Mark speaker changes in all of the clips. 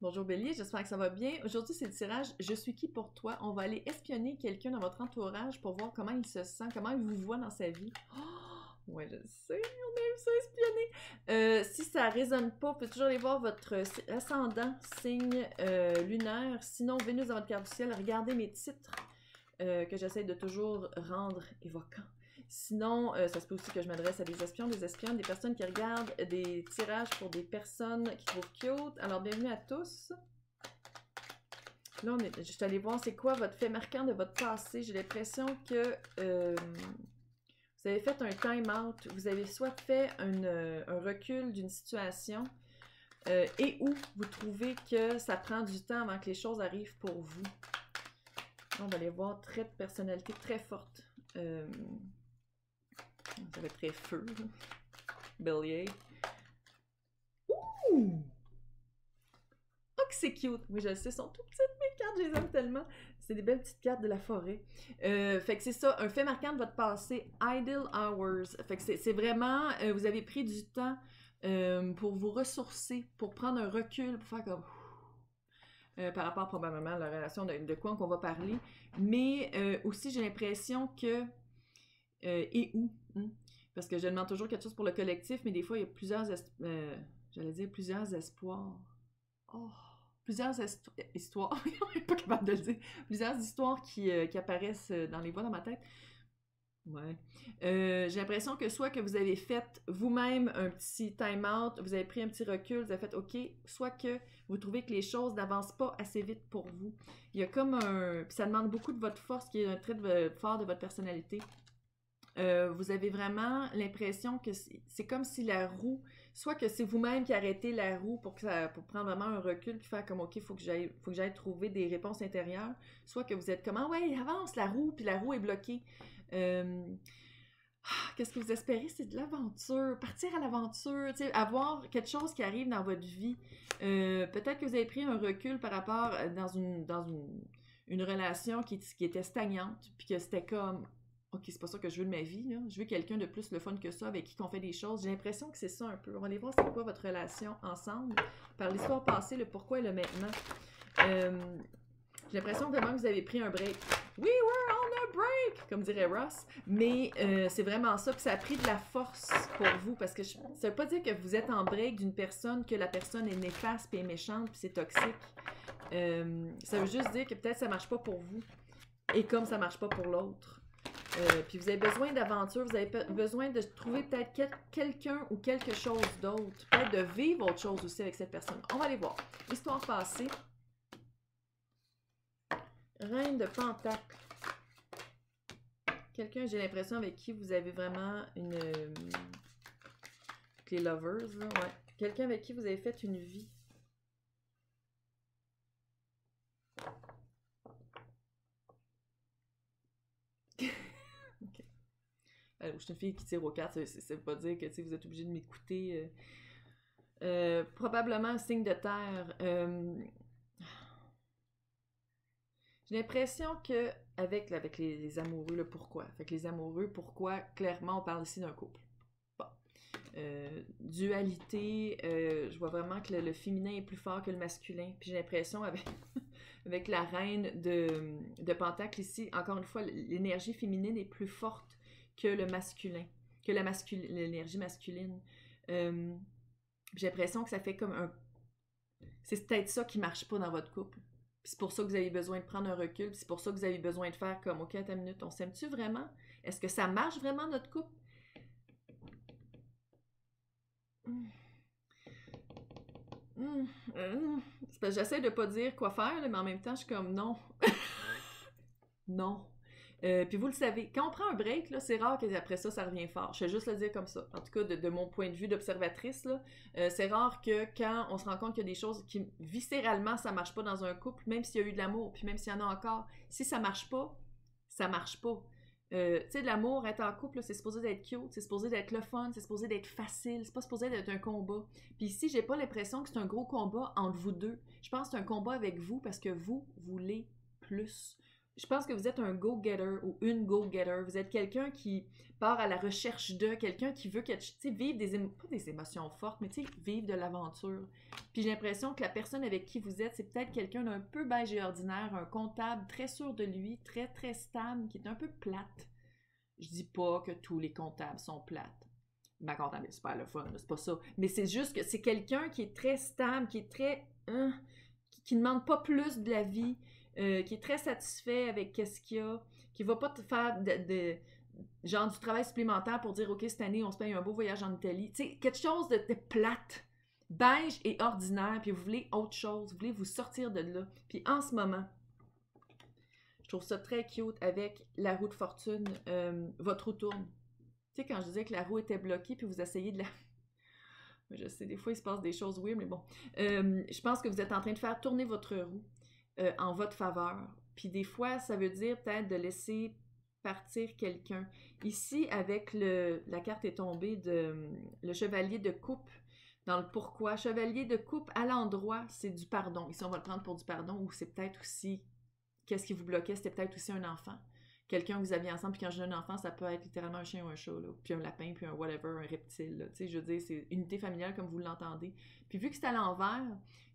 Speaker 1: Bonjour Bélier, j'espère que ça va bien. Aujourd'hui, c'est le tirage « Je suis qui pour toi ». On va aller espionner quelqu'un dans votre entourage pour voir comment il se sent, comment il vous voit dans sa vie. Oh, ouais, je sais, on aime ça espionner. Si ça résonne pas, vous pouvez toujours aller voir votre ascendant, signe lunaire. Sinon, Vénus dans votre carte du ciel, regardez mes titres que j'essaie de toujours rendre évoquants. Sinon, ça se peut aussi que je m'adresse à des espions, des espionnes, des personnes qui regardent des tirages pour des personnes qui trouvent cute. Alors, bienvenue à tous. Là, je suis allée voir c'est quoi votre fait marquant de votre passé. J'ai l'impression que vous avez fait un time-out. Vous avez soit fait un recul d'une situation et où vous trouvez que ça prend du temps avant que les choses arrivent pour vous. Là, on va aller voir traits de personnalité très fortes. Ça va être très feu. Bélier. Ouh! Oh, que c'est cute! Oui, je le sais, sont tout petites mes cartes, je les aime tellement. C'est des belles petites cartes de la forêt. Fait que c'est ça, un fait marquant de votre passé, Idle Hours. Fait que c'est vraiment, vous avez pris du temps pour vous ressourcer, pour prendre un recul, pour faire comme... par rapport probablement à la relation de quoi qu'on va parler. Mais aussi, j'ai l'impression que... et où? Parce que je demande toujours quelque chose pour le collectif, mais des fois, il y a plusieurs, j'allais dire plusieurs espoirs. Oh, plusieurs histoires, je suis pas capable de le dire. Plusieurs histoires qui apparaissent dans les voix dans ma tête. Ouais. J'ai l'impression que soit que vous avez fait vous-même un petit time-out, vous avez pris un petit recul, vous avez fait OK, soit que vous trouvez que les choses n'avancent pas assez vite pour vous. Il y a comme un... Puis ça demande beaucoup de votre force, qui est un trait fort de votre personnalité. Vous avez vraiment l'impression que c'est comme si la roue, soit que c'est vous-même qui arrêtez la roue pour prendre vraiment un recul puis faire comme OK, faut que j'aille trouver des réponses intérieures, soit que vous êtes comme ah ouais, avance la roue puis la roue est bloquée. Qu'est-ce que vous espérez? C'est de l'aventure, partir à l'aventure, avoir quelque chose qui arrive dans votre vie. Peut-être que vous avez pris un recul par rapport dans une relation qui était stagnante puis que c'était comme OK, c'est pas ça que je veux de ma vie, là. Je veux quelqu'un de plus le fun que ça, avec qui on fait des choses. J'ai l'impression que c'est ça un peu. On va aller voir c'est quoi votre relation ensemble, par l'histoire passée, le pourquoi et le maintenant. J'ai l'impression vraiment que vous avez pris un break. We were on a break, comme dirait Ross. Mais c'est vraiment ça, puis ça a pris de la force pour vous, parce que ça veut pas dire que vous êtes en break d'une personne, que la personne est néfaste, puis est méchante, puis c'est toxique. Ça veut juste dire que peut-être ça marche pas pour vous, et comme ça marche pas pour l'autre. Puis vous avez besoin d'aventure, vous avez besoin de trouver peut-être quelqu'un ou quelque chose d'autre, peut-être de vivre autre chose aussi avec cette personne. On va aller voir. Histoire passée. Reine de Pentacle. Quelqu'un, j'ai l'impression, avec qui vous avez vraiment une... les lovers, là, ouais. Quelqu'un avec qui vous avez fait une vie. Je suis une fille qui tire aux cartes, ça veut pas dire que vous êtes obligé de m'écouter. Probablement un signe de terre. J'ai l'impression que avec les amoureux, le pourquoi. Fait que les amoureux, pourquoi? Clairement, on parle ici d'un couple. Bon. Dualité, je vois vraiment que le féminin est plus fort que le masculin. Puis j'ai l'impression avec la reine de Pentacle ici, encore une fois, l'énergie féminine est plus forte que le masculin, que l'énergie masculine. J'ai l'impression que ça fait comme un... C'est peut-être ça qui marche pas dans votre couple. C'est pour ça que vous avez besoin de prendre un recul. C'est pour ça que vous avez besoin de faire comme, OK, attends une minute, on s'aime-tu vraiment? Est-ce que ça marche vraiment, notre couple? C'est parce que j'essaie de pas dire quoi faire, là, mais en même temps, je suis comme, non. Non. Puis vous le savez, quand on prend un break, là, c'est rare qu'après ça, ça revient fort. Je vais juste le dire comme ça. En tout cas, de mon point de vue d'observatrice, là, c'est rare que quand on se rend compte qu'il y a des choses qui, viscéralement, ça marche pas dans un couple, même s'il y a eu de l'amour, puis même s'il y en a encore, si ça marche pas, ça marche pas. Tu sais, de l'amour, être en couple, c'est supposé d'être cute, c'est supposé d'être le fun, c'est supposé d'être facile, c'est pas supposé d'être un combat. Puis ici, j'ai pas l'impression que c'est un gros combat entre vous deux. Je pense que c'est un combat avec vous parce que vous voulez plus. je pense que vous êtes un go-getter ou une go-getter. Vous êtes quelqu'un qui part à la recherche de, quelqu'un qui veut vivre pas des émotions fortes, mais vivre de l'aventure. Puis j'ai l'impression que la personne avec qui vous êtes, c'est peut-être quelqu'un d'un peu beige et ordinaire, un comptable très sûr de lui, très très stable, qui est un peu plate. Je dis pas que tous les comptables sont plates. Ma comptable est super le fun, c'est pas ça. Mais c'est juste que c'est quelqu'un qui est très stable, qui est très... qui ne demande pas plus de la vie, qui est très satisfait avec qu'est-ce qu'il y a, qui va pas te faire genre du travail supplémentaire pour dire, OK, cette année, on se paye un beau voyage en Italie. Tu sais, quelque chose de plate, beige et ordinaire, puis vous voulez autre chose, vous voulez vous sortir de là. Puis en ce moment, je trouve ça très cute avec la roue de fortune, votre roue tourne. Tu sais, quand je disais que la roue était bloquée, puis vous essayez de la... Je sais, des fois, il se passe des choses weird, mais bon. Je pense que vous êtes en train de faire tourner votre roue en votre faveur. Puis des fois, ça veut dire peut-être de laisser partir quelqu'un. Ici, avec la carte est tombée de le chevalier de coupe dans le pourquoi. Chevalier de coupe à l'endroit, c'est du pardon. Ici, on va le prendre pour du pardon, ou c'est peut-être aussi... Qu'est-ce qui vous bloquait? C'était peut-être aussi un enfant. Quelqu'un que vous aviez ensemble, puis quand je dis un enfant, ça peut être littéralement un chien ou un chat, là, puis un lapin, puis un whatever, un reptile. Tu sais, je veux dire, c'est unité familiale comme vous l'entendez. Puis vu que c'est à l'envers,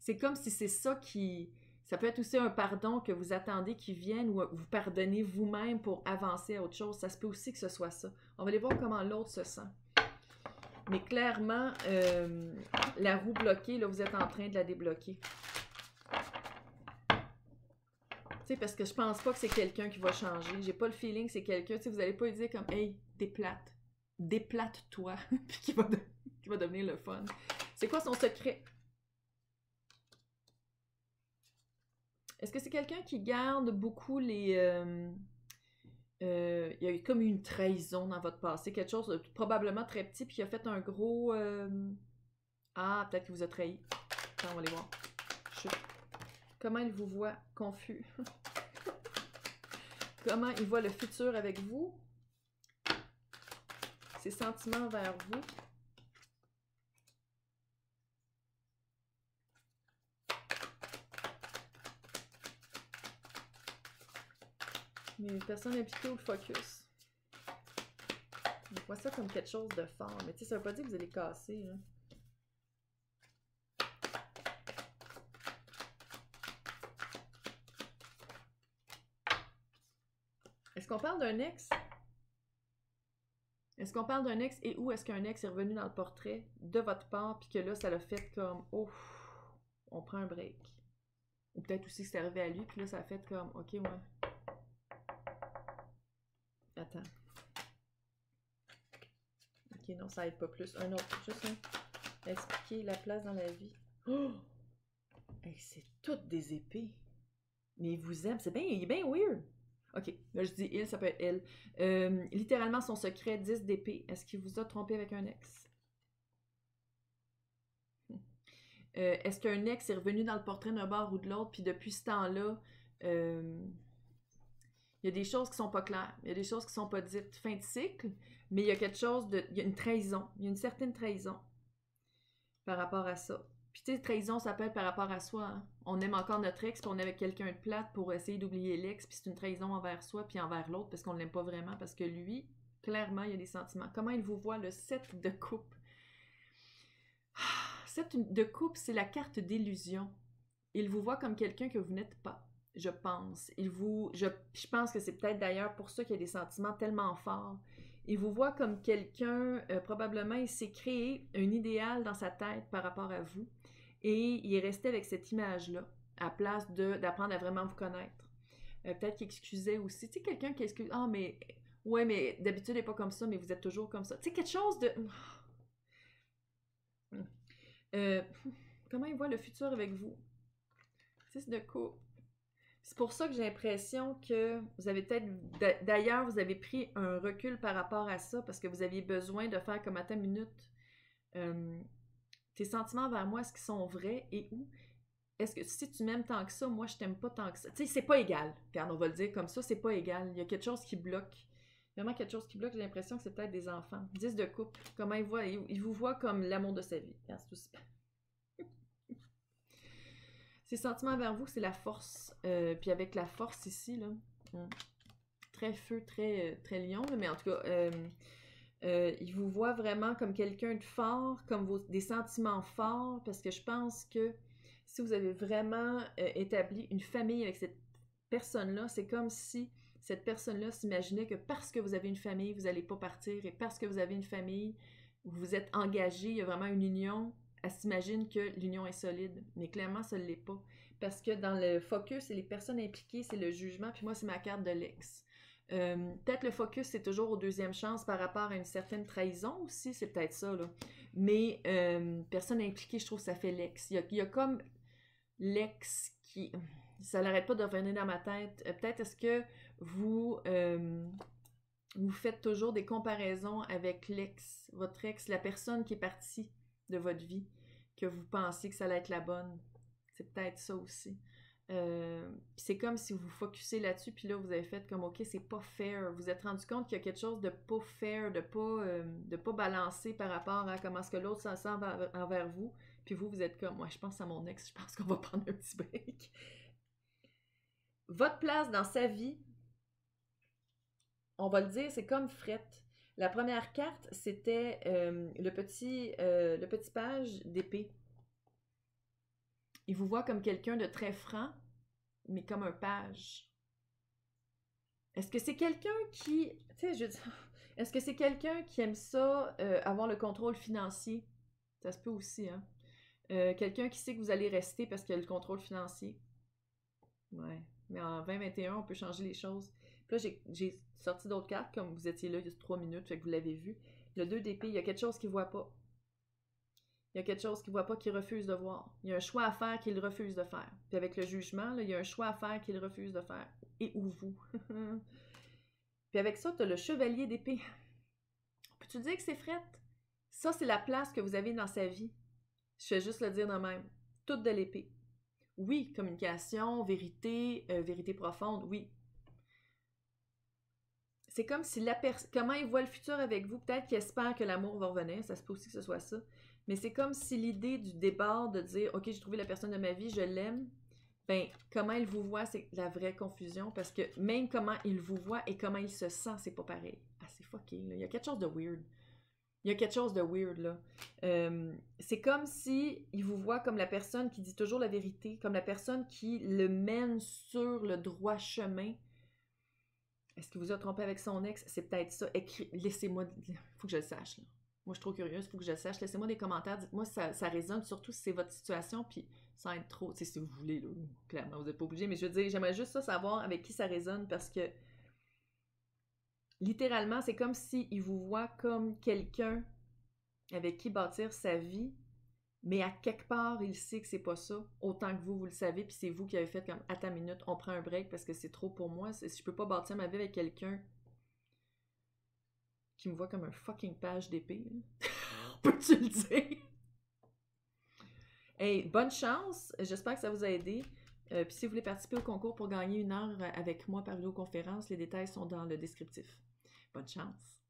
Speaker 1: c'est comme si c'est ça qui... Ça peut être aussi un pardon que vous attendez qu'il vienne ou vous pardonnez vous-même pour avancer à autre chose. Ça se peut aussi que ce soit ça. On va aller voir comment l'autre se sent. Mais clairement, la roue bloquée, là, vous êtes en train de la débloquer. Parce que je pense pas que c'est quelqu'un qui va changer. J'ai pas le feeling que c'est quelqu'un. Vous allez pas lui dire comme hey, déplate. Déplate-toi. Puis qui va devenir le fun. C'est quoi son secret? Est-ce que c'est quelqu'un qui garde beaucoup les. Il y a eu comme une trahison dans votre passé, quelque chose de probablement très petit, puis qui a fait un gros. Ah, peut-être qu'il vous a trahi. Attends, on va aller voir. Chut. Comment il vous voit confus? Comment il voit le futur avec vous? Ses sentiments envers vous? Mais personne impliquée ou le focus? Je vois ça comme quelque chose de fort. Mais tu sais, ça veut pas dire que vous allez casser, là. Est-ce qu'on parle d'un ex? Est-ce qu'on parle d'un ex et où est-ce qu'un ex est revenu dans le portrait de votre part puis que là, ça l'a fait comme « Oh, on prend un break. » Ou peut-être aussi que c'est arrivé à lui puis là, ça a fait comme « Ok, ouais. » Attends. Ok, non, ça aide pas plus. Un autre, juste un. Expliquer la place dans la vie. Oh! Hey, c'est toutes des épées. Mais il vous aime. Il est bien weird. Ok, là je dis il, ça peut être elle. Littéralement, son secret, 10 d'épée. Est-ce qu'il vous a trompé avec un ex? Est-ce qu'un ex est revenu dans le portrait d'un bord ou de l'autre, puis depuis ce temps-là, il y a des choses qui sont pas claires, il y a des choses qui sont pas dites. Fin de cycle, mais il y a quelque chose de... Il y a une trahison, il y a une certaine trahison par rapport à ça. Puis tu sais, trahison, ça peut être par rapport à soi. Hein? On aime encore notre ex, puis on est avec quelqu'un de plate pour essayer d'oublier l'ex, puis c'est une trahison envers soi, puis envers l'autre, parce qu'on l'aime pas vraiment, parce que lui, clairement, il y a des sentiments. Comment il vous voit, le 7 de coupe? 7 de coupe, c'est la carte d'illusion. Il vous voit comme quelqu'un que vous n'êtes pas, je pense. Je pense que c'est peut-être d'ailleurs pour ça qu'il y a des sentiments tellement forts. Il vous voit comme quelqu'un, probablement, il s'est créé un idéal dans sa tête par rapport à vous. Et il est resté avec cette image-là, à place d'apprendre à vraiment vous connaître. Peut-être qu'il excusait aussi. Tu sais, quelqu'un qui excuse. Ah, mais. Ouais, mais d'habitude, il n'est pas comme ça, mais vous êtes toujours comme ça. Tu sais, quelque chose de. Comment il voit le futur avec vous? 6 de coupe. C'est pour ça que j'ai l'impression que vous avez peut-être... D'ailleurs, vous avez pris un recul par rapport à ça, parce que vous aviez besoin de faire comme à ta minute. Tes sentiments envers moi, est-ce qu'ils sont vrais et où? Est-ce que si tu m'aimes tant que ça, moi je t'aime pas tant que ça? Tu sais, c'est pas égal. Regarde, on va le dire comme ça, c'est pas égal. Il y a quelque chose qui bloque. Vraiment quelque chose qui bloque. J'ai l'impression que c'est peut-être des enfants. 10 de couple. Comment il voit? Il vous voit comme l'amour de sa vie. Regarde, c'est aussi... Ses sentiments envers vous, c'est la force. Puis avec la force ici, là, Très feu, très lion, là, mais en tout cas, il vous voit vraiment comme quelqu'un de fort, comme des sentiments forts, parce que je pense que si vous avez vraiment établi une famille avec cette personne-là, c'est comme si cette personne-là s'imaginait que parce que vous avez une famille, vous n'allez pas partir, et parce que vous avez une famille, vous vous êtes engagé, il y a vraiment une union, elle s'imagine que l'union est solide, mais clairement, ça ne l'est pas. Parce que dans le focus, c'est les personnes impliquées, c'est le jugement, puis moi, c'est ma carte de l'ex. Peut-être le focus, c'est toujours aux deuxièmes chances par rapport à une certaine trahison aussi, c'est peut-être ça, là. Mais personne impliquée, je trouve que ça fait l'ex. Il y a comme l'ex qui... Ça n'arrête pas de revenir dans ma tête. Peut-être est-ce que vous faites toujours des comparaisons avec l'ex, votre ex, la personne qui est partie de votre vie, que vous pensez que ça allait être la bonne. C'est peut-être ça aussi. C'est comme si vous vous focussez là-dessus, puis là, vous avez fait comme, OK, c'est pas fair. Vous vous êtes rendu compte qu'il y a quelque chose de pas fair, de pas balancé par rapport à comment est-ce que l'autre s'en sent envers vous. Puis vous êtes comme, ouais, je pense à mon ex, je pense qu'on va prendre un petit break. Votre place dans sa vie, on va le dire, c'est comme Fret. La première carte, c'était le petit page d'épée. Il vous voit comme quelqu'un de très franc, mais comme un page. Est-ce que c'est quelqu'un qui... Tu sais, je veux dire... Est-ce que c'est quelqu'un qui aime ça, avoir le contrôle financier? Ça se peut aussi, hein? Quelqu'un qui sait que vous allez rester parce qu'il y a le contrôle financier. Ouais. Mais en 2021, on peut changer les choses. Puis là, j'ai sorti d'autres cartes, comme vous étiez là il y a 3 minutes, fait que vous l'avez vu. Le 2 d'épée, il y a quelque chose qu'il ne voit pas. Il y a quelque chose qu'il ne voit pas, qu'il refuse de voir. Il y a un choix à faire qu'il refuse de faire. Puis avec le jugement, là, il y a un choix à faire qu'il refuse de faire. Et ou vous. Puis avec ça, tu as le chevalier d'épée. Peux-tu dire que c'est Fret? Ça, c'est la place que vous avez dans sa vie. Je vais juste le dire de même. Toute de l'épée. Oui, communication, vérité, vérité profonde, oui. C'est comme si comment il voit le futur avec vous, peut-être qu'il espère que l'amour va revenir, ça se peut aussi que ce soit ça, mais c'est comme si l'idée du départ de dire « Ok, j'ai trouvé la personne de ma vie, je l'aime », ben comment il vous voit, c'est la vraie confusion, parce que même comment il vous voit et comment il se sent, c'est pas pareil. Ah, c'est fucké, là. Il y a quelque chose de weird. Il y a quelque chose de weird, là. C'est comme si il vous voit comme la personne qui dit toujours la vérité, comme la personne qui le mène sur le droit chemin. Est-ce qu'il vous a trompé avec son ex? C'est peut-être ça. Laissez-moi... Il faut que je le sache, là. Moi, je suis trop curieuse, il faut que je le sache. Laissez-moi des commentaires, dites-moi si ça résonne, surtout si c'est votre situation, puis sans être trop... Tu sais, si vous voulez, là, clairement, vous n'êtes pas obligé, mais je veux dire, j'aimerais juste ça savoir avec qui ça résonne, parce que littéralement, c'est comme s'il vous voit comme quelqu'un avec qui bâtir sa vie, mais à quelque part, il sait que c'est pas ça, autant que vous le savez, puis c'est vous qui avez fait comme, à ta minute, on prend un break parce que c'est trop pour moi, je peux pas bâtir ma vie avec quelqu'un qui me voit comme un fucking page d'épée. Peux-tu le dire? Hey, bonne chance, j'espère que ça vous a aidé. Puis si vous voulez participer au concours pour gagner 1 heure avec moi par vidéoconférence, les détails sont dans le descriptif. Bonne chance!